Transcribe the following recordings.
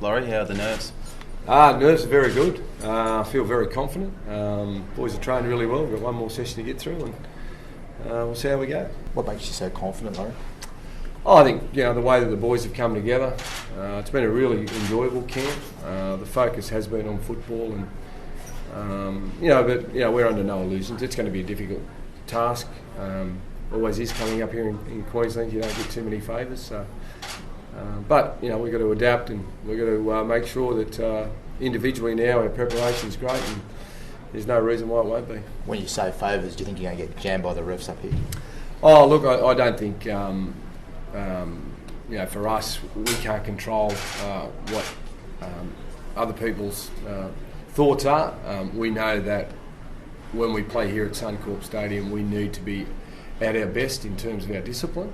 Laurie, how are the nerves? Nerves are very good. I feel very confident. Boys are trained really well. We've got one more session to get through, and we'll see how we go. What makes you so confident, Laurie? I think the way that the boys have come together. It's been a really enjoyable camp. The focus has been on football, and we're under no illusions. It's going to be a difficult task. Always is coming up here in Queensland. You don't get too many favours, so. But we've got to adapt, and we've got to make sure that individually now our preparation is great, and there's no reason why it won't be. When you say favours, do you think you're going to get jammed by the refs up here? Oh, look, I don't think. For us, we can't control what other people's thoughts are. We know that when we play here at Suncorp Stadium, we need to be at our best in terms of our discipline,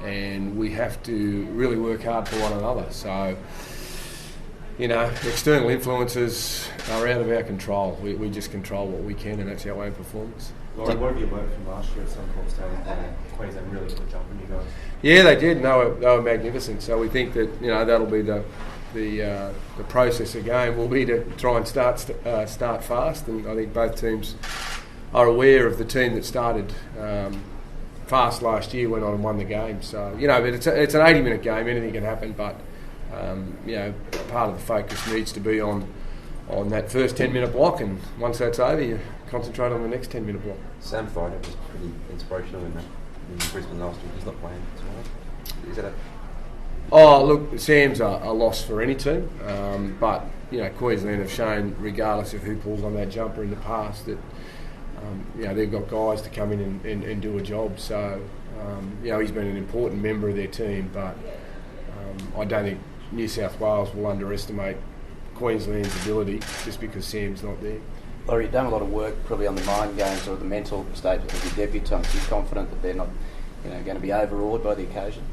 and we have to really work hard for one another. So, external influences are out of our control. We just control what we can, and that's our own performance. Laurie, what have you learned from last year at Suncorp Stadium? Queensland really put a jump on you guys. Yeah, they did. They were magnificent. So we think that that'll be the process again. Will be to try and start fast, and I think both teams are aware of the team that started fast last year, went on and won the game. So but it's an 80-minute game. Anything can happen, but part of the focus needs to be on that first 10-minute block, and once that's over, you concentrate on the next 10-minute block. Sam Fido was pretty inspirational in Brisbane last week. He's not playing tomorrow. Is that Oh, look, Sam's a loss for any team, but Queensland have shown, regardless of who pulls on that jumper in the past, that they've got guys to come in and do a job. So he's been an important member of their team, but I don't think New South Wales will underestimate Queensland's ability just because Sam's not there. Laurie, you've done a lot of work probably on the mind games or the mental state of your debutants. Are you confident that they're not going to be overawed by the occasion?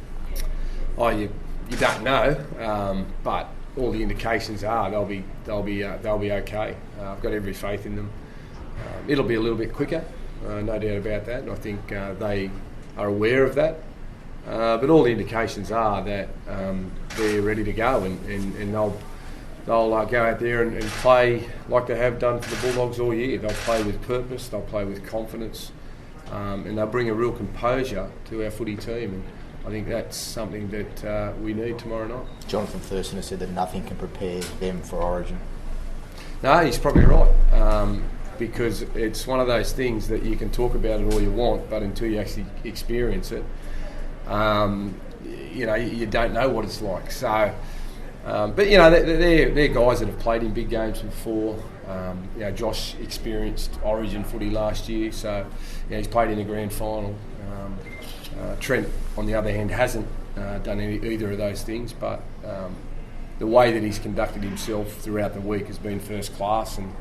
Oh, you don't know, but all the indications are they'll be okay. I've got every faith in them. It'll be a little bit quicker, no doubt about that, and I think they are aware of that. But all the indications are that they're ready to go, and they'll go out there and play like they have done for the Bulldogs all year. They'll play with purpose, they'll play with confidence, and they'll bring a real composure to our footy team. And I think that's something that we need tomorrow night. Jonathan Thurston has said that nothing can prepare them for Origin. No, he's probably right, because it's one of those things that you can talk about it all you want, but until you actually experience it, you don't know what it's like. So, but they're guys that have played in big games before. Josh experienced Origin footy last year, so he's played in the grand final. Trent, on the other hand, hasn't done either of those things, but the way that he's conducted himself throughout the week has been first class, and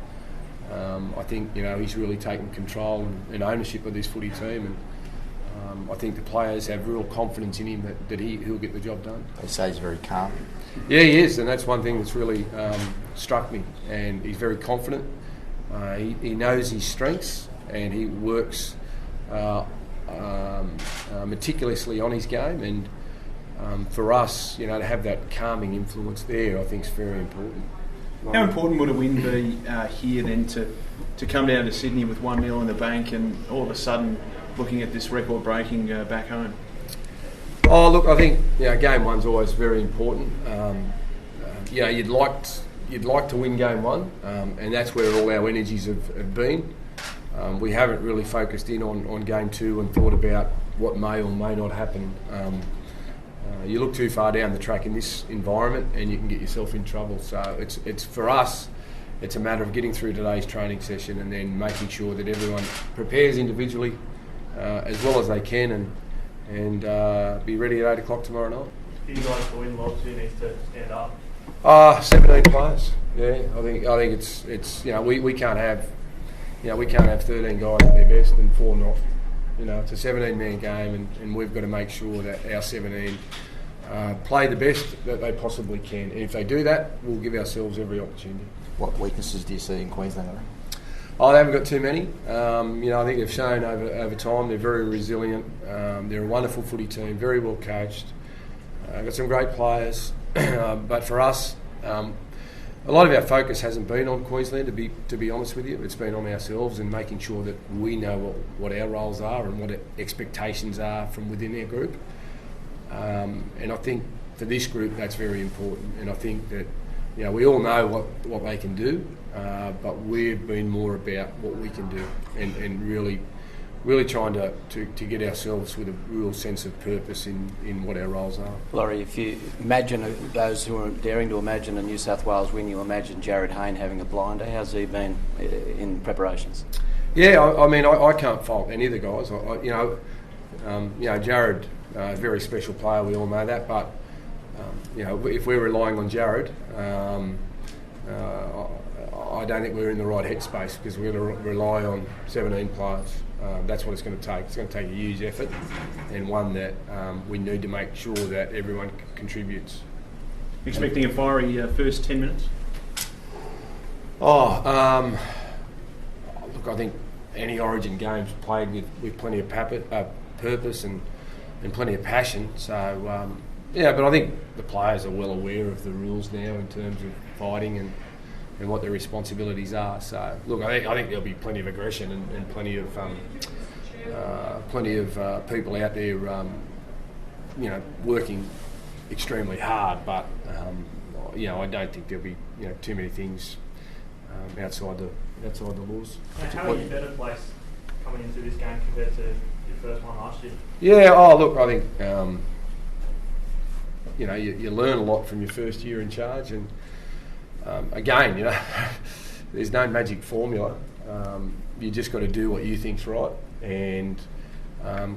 I think he's really taken control and ownership of this footy team, and I think the players have real confidence in him that he'll get the job done. They say he's very calm. Yeah, he is, and that's one thing that's really struck me, and he's very confident. He knows his strengths, and he works meticulously on his game, and for us, to have that calming influence there, I think is very important. How important would a win be here then to come down to Sydney with 1-0 in the bank and all of a sudden looking at this record breaking back home? Oh, look, I think game one's always very important. You'd like to win game one, and that's where all our energies have been. We haven't really focused in on game two and thought about what may or may not happen. You look too far down the track in this environment and you can get yourself in trouble. So it's for us, it's a matter of getting through today's training session and then making sure that everyone prepares individually as well as they can and be ready at 8 o'clock tomorrow night. For you guys to win, what needs to stand up? 17 players. Yeah, I think it's we can't have. We can't have 13 guys at their best and 4 not. It's a 17-man game, and we've got to make sure that our 17 play the best that they possibly can. And if they do that, we'll give ourselves every opportunity. What weaknesses do you see in Queensland? Oh, they haven't got too many. I think they've shown over time they're very resilient. They're a wonderful footy team, very well coached. Got some great players, but for us, A lot of our focus hasn't been on Queensland, to be honest with you. It's been on ourselves and making sure that we know what our roles are and what expectations are from within our group. And I think for this group that's very important. And I think that we all know what they can do, but we've been more about what we can do and really trying to get ourselves with a real sense of purpose in what our roles are. Laurie, if you imagine those who are daring to imagine a New South Wales win, you imagine Jared Hayne having a blinder. How's he been in preparations? Yeah, I can't fault any of the guys. Jared, a very special player, we all know that, but if we're relying on Jared, I don't think we're in the right headspace because we're going to rely on 17 players. That's what it's going to take. It's going to take a huge effort and one that we need to make sure that everyone contributes. Expecting a fiery first 10 minutes? Look, I think any Origin game's played with plenty of purpose and plenty of passion. So, but I think the players are well aware of the rules now in terms of fighting and what their responsibilities are. So, look, I think there'll be plenty of aggression and plenty of people out there, working extremely hard. But I don't think there'll be too many things outside the laws. How are you better placed coming into this game compared to your first one last year? Yeah. Oh, look, I think you learn a lot from your first year in charge and. Again, there's no magic formula. You just got to do what you think's right, and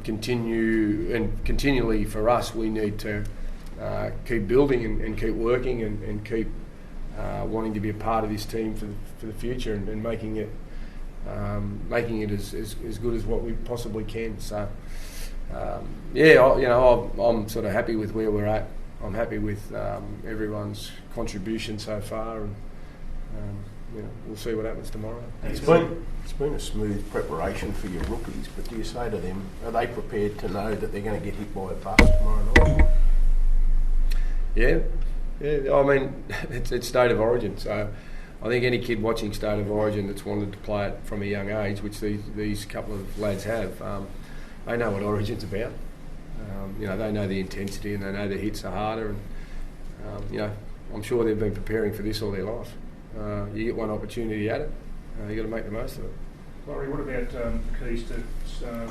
continually for us, we need to keep building and keep working and keep wanting to be a part of this team for the future and making it as good as what we possibly can. So, I'm sort of happy with where we're at. I'm happy with everyone's contribution so far, and we'll see what happens tomorrow. It's been a smooth preparation for your rookies, but do you say to them, are they prepared to know that they're going to get hit by a bus tomorrow night? Yeah. I mean, it's State of Origin, so I think any kid watching State of Origin that's wanted to play it from a young age, which these couple of lads have, they know what Origin's about. They know the intensity and they know the hits are harder, and I'm sure they've been preparing for this all their life. You get one opportunity at it, you got to make the most of it. Laurie, what about the keys to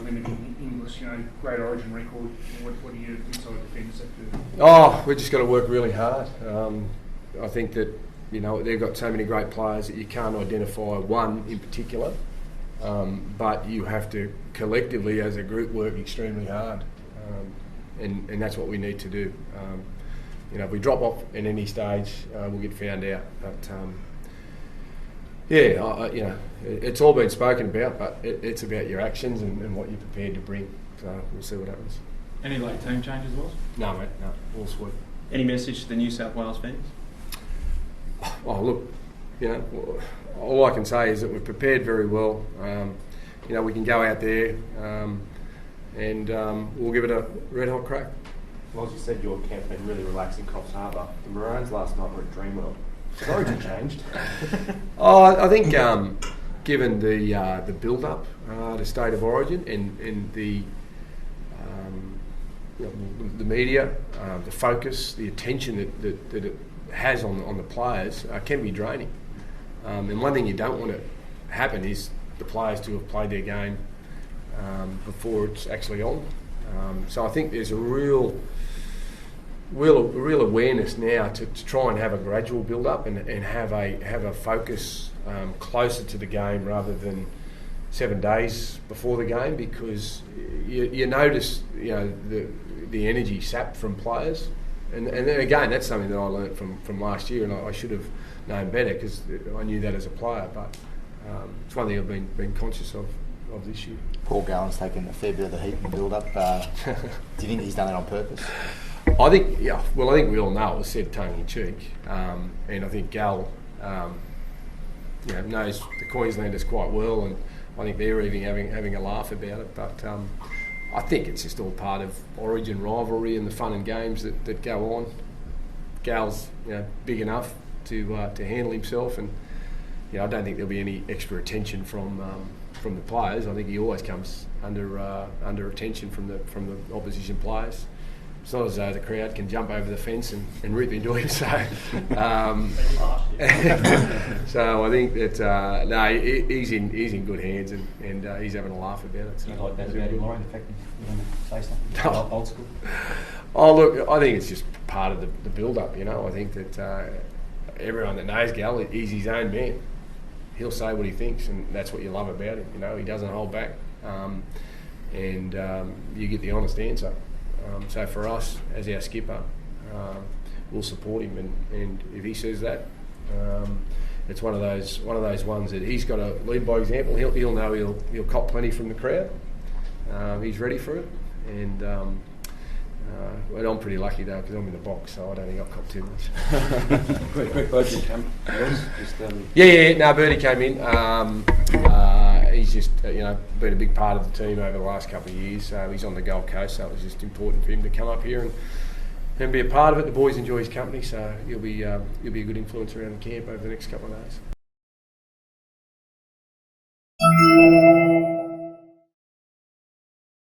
limiting English? Great Origin record. What do you inside defence have to do? Oh, we've just got to work really hard. I think that they've got so many great players that you can't identify one in particular, but you have to collectively as a group work extremely hard. And that's what we need to do. If we drop off at any stage, we'll get found out. But it's all been spoken about, but it's about your actions and what you're prepared to bring. So we'll see what happens. Any late team changes, was? No, mate. No, all sweet. Any message to the New South Wales fans? Oh, look, all I can say is that we've prepared very well. We can go out there. And we'll give it a red-hot crack. Well, as you said, your camp been really relaxing Coffs Harbour. The Maroons last night were at Dreamworld. Has Origin changed? I think given the build-up to State of Origin and the media, the focus, the attention that it has on the players can be draining. And one thing you don't want to happen is the players to have played their game before it's actually on. So I think there's a real awareness now to try and have a gradual build-up and have a focus closer to the game rather than 7 days before the game, because you notice the energy sapped from players, and then again that's something that I learnt from last year, and I should have known better because I knew that as a player, but it's one thing I've been conscious of this year. Paul Gallen's taken a fair bit of the heat and build-up. Do you think he's done it on purpose? I think we all know it was said tongue-in-cheek, and I think Gal knows the Queenslanders quite well, and I think they're even having a laugh about it. But I think it's just all part of Origin rivalry and the fun and games that go on. Gal's big enough to handle himself, and I don't think there'll be any extra attention from the players. I think he always comes under attention from the opposition players. It's not as though the crowd can jump over the fence and rip into him. So, so I think that he's in good hands, and he's having a laugh about it. So you like that about him, Laurie? The fact that you want to say something old school. Oh look, I think it's just part of the build-up. I think that everyone that knows Gal, he's his own man. He'll say what he thinks, and that's what you love about him. He doesn't hold back, and you get the honest answer. So for us, as our skipper, we'll support him, and if he says that, it's one of those ones that he's got to lead by example. He'll know he'll cop plenty from the crowd. He's ready for it, and I'm pretty lucky though because I'm in the box, so I don't think I've copped too much. Quick budget come. No, Bertie came in. He's just been a big part of the team over the last couple of years. He's on the Gold Coast, so it was just important for him to come up here and be a part of it. The boys enjoy his company, so he'll be a good influence around the camp over the next couple of days.